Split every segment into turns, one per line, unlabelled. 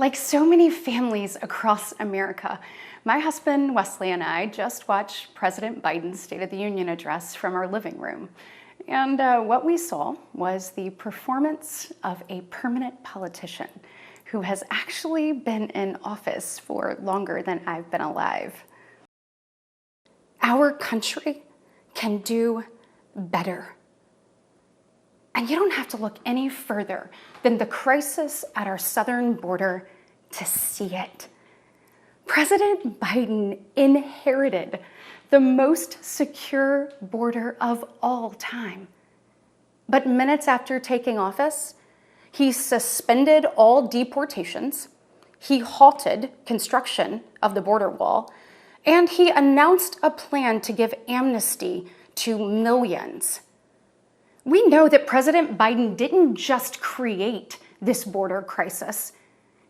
Like so many families across America, my husband Wesley and I just watched President Biden's State of the Union address from our living room. And what we saw was the performance of a permanent politician who has actually been in office for longer than I've been alive. Our country can do better. And you don't have to look any further than the crisis at our southern border to see it. President Biden inherited the most secure border of all time. But minutes after taking office, he suspended all deportations, he halted construction of the border wall, and he announced a plan to give amnesty to millions. We know that President Biden didn't just create this border crisis.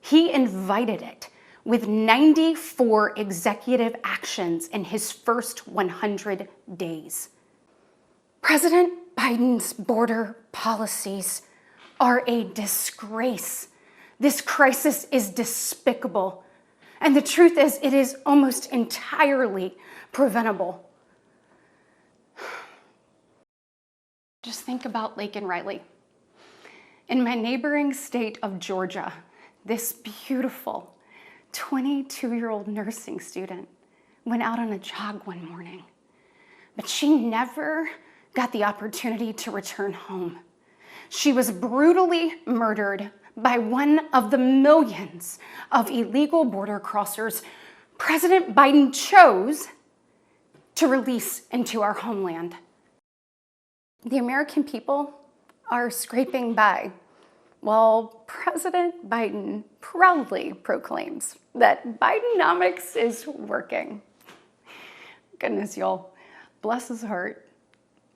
He invited it with 94 executive actions in his first 100 days. President Biden's border policies are a disgrace. This crisis is despicable. And the truth is, it is almost entirely preventable. Just think about Lake and Riley. In my neighboring state of Georgia, this beautiful 22-year-old nursing student went out on a jog one morning, but she never got the opportunity to return home. She was brutally murdered by one of the millions of illegal border crossers President Biden chose to release into our homeland. The American people are scraping by while President Biden proudly proclaims that Bidenomics is working. Goodness, y'all, bless his heart,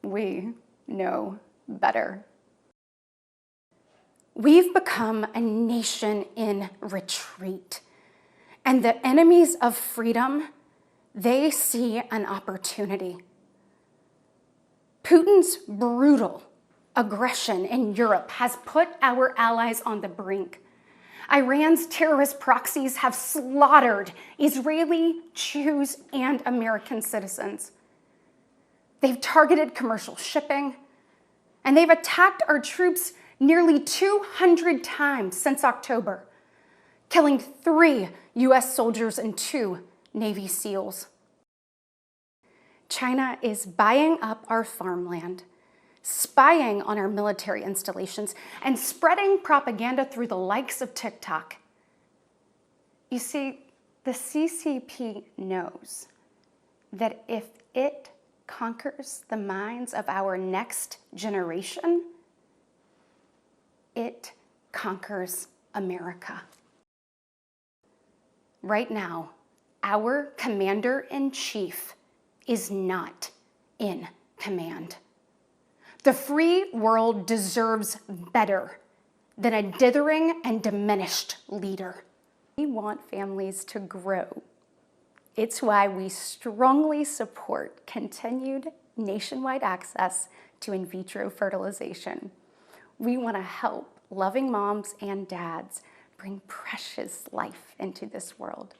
we know better. We've become a nation in retreat, and the enemies of freedom, they see an opportunity. Putin's brutal aggression in Europe has put our allies on the brink. Iran's terrorist proxies have slaughtered Israeli, Jews, and American citizens. They've targeted commercial shipping, and they've attacked our troops nearly 200 times since October, killing 3 US soldiers and 2 Navy SEALs. China is buying up our farmland, spying on our military installations, and spreading propaganda through the likes of TikTok. You see, the CCP knows that if it conquers the minds of our next generation, it conquers America. Right now, our commander-in-chief is not in command. The free world deserves better than a dithering and diminished leader. We want families to grow. It's why we strongly support continued nationwide access to in vitro fertilization. We want to help loving moms and dads bring precious life into this world.